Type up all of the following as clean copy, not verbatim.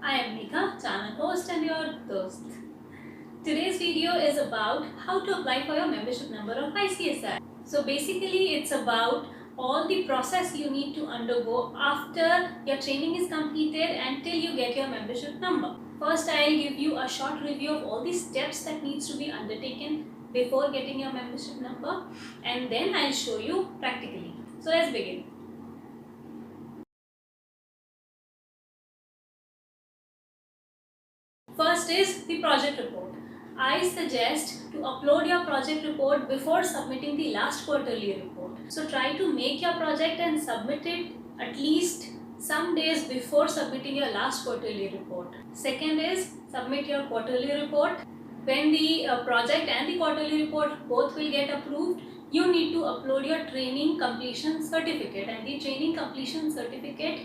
I am Megha, channel host and your host. Today's video is about how to apply for your membership number of ICSI. So basically it's about all the process you need to undergo after your training is completed until you get your membership number. First, I'll give you a short review of all the steps that needs to be undertaken before getting your membership number, and then I'll show you practically. So let's begin. First is the project report. I suggest to upload your project report before submitting the last quarterly report. So try to make your project and submit it at least some days before submitting your last quarterly report. Second is submit your quarterly report. When the project and the quarterly report both will get approved, you need to upload your training completion certificate, and the training completion certificate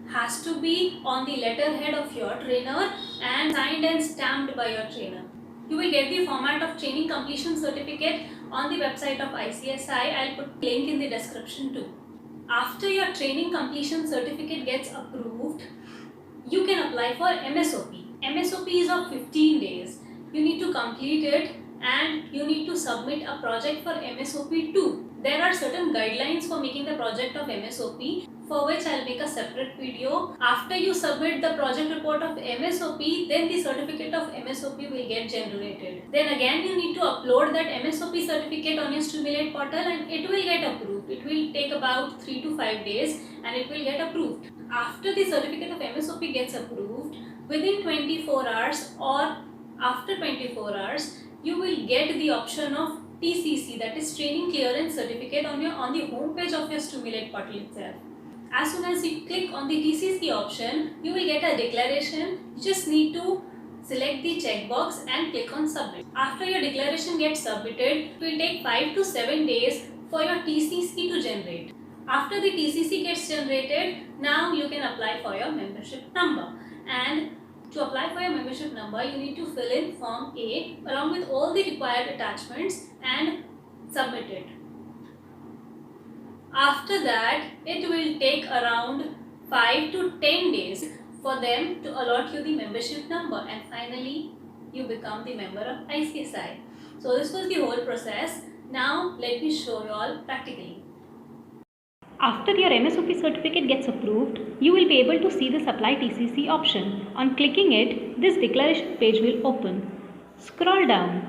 has to be on the letterhead of your trainer and signed and stamped by your trainer. You will get the format of training completion certificate on the website of ICSI. I'll put link in the description too. After your training completion certificate gets approved, you can apply for MSOP. MSOP is of 15 days. You need to complete it and you need to submit a project for MSOP too. There are certain guidelines for making the project of MSOP, for which I'll make a separate video. After you submit the project report of MSOP, then the certificate of MSOP will get generated. Then again you need to upload that MSOP certificate on your Stimulate portal and it will get approved. It will take about 3 to 5 days and it will get approved. After the certificate of MSOP gets approved, within 24 hours or after 24 hours, you will get the option of TCC, that is Training Clearance Certificate, on the homepage of your Stimulate portal itself. As soon as you click on the TCC option, you will get a declaration. You just need to select the checkbox and click on submit. After your declaration gets submitted, it will take 5 to 7 days for your TCC to generate. After the TCC gets generated, now you can apply for your membership number. And to apply for your membership number, you need to fill in Form A along with all the required attachments and submit it. After that, it will take around 5 to 10 days for them to allot you the membership number, and finally you become the member of ICSI. So this was the whole process. Now let me show you all practically. After your MSOP certificate gets approved, you will be able to see the Apply TCC option. On clicking it, this declaration page will open. Scroll down.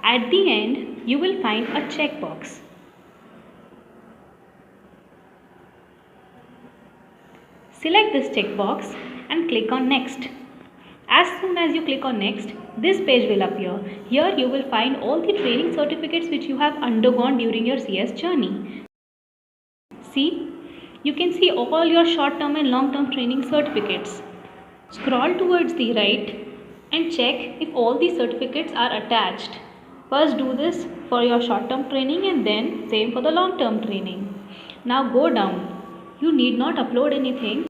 At the end, you will find a checkbox. Select this checkbox and click on Next. As soon as you click on Next, this page will appear. Here you will find all the training certificates which you have undergone during your CS journey. See, you can see all your short-term and long-term training certificates. Scroll towards the right and check if all the certificates are attached. First do this for your short-term training and then same for the long-term training. Now go down. You need not upload anything.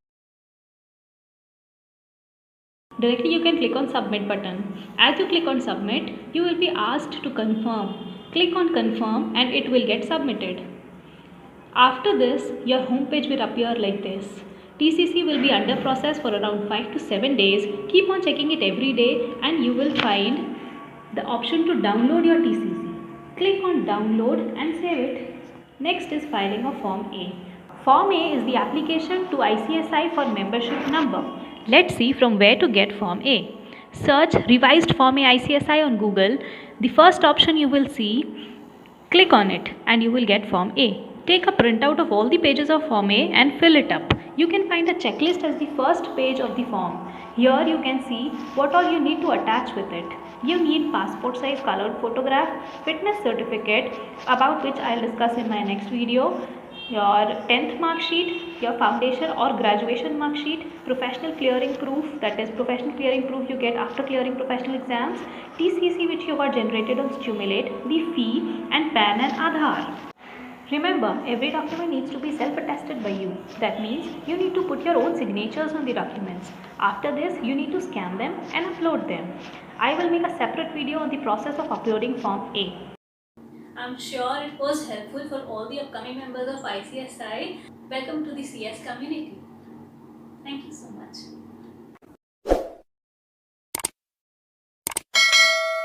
Directly you can click on submit button. As you click on submit, you will be asked to confirm. Click on confirm and it will get submitted. After this, your homepage will appear like this. TCC will be under process for around 5 to 7 days. Keep on checking it every day and you will find the option to download your TCC. Click on download and save it. Next is filing of Form A. Form A is the application to ICSI for membership number. Let's see from where to get Form A. Search revised Form A ICSI on Google. The first option you will see, click on it and you will get Form A. Take a printout of all the pages of Form A and fill it up. You can find a checklist as the first page of the form. Here you can see what all you need to attach with it. You need passport size colored photograph, fitness certificate, about which I will discuss in my next video, your 10th mark sheet, your foundation or graduation mark sheet, professional clearing proof, that is professional clearing proof you get after clearing professional exams, TCC which you got generated on Stimulate, the fee, and PAN and Aadhaar. Remember, every document needs to be self-attested by you. That means you need to put your own signatures on the documents. After this, you need to scan them and upload them. I will make a separate video on the process of uploading Form A. I'm sure it was helpful for all the upcoming members of ICSI. Welcome to the CS community. Thank you so much.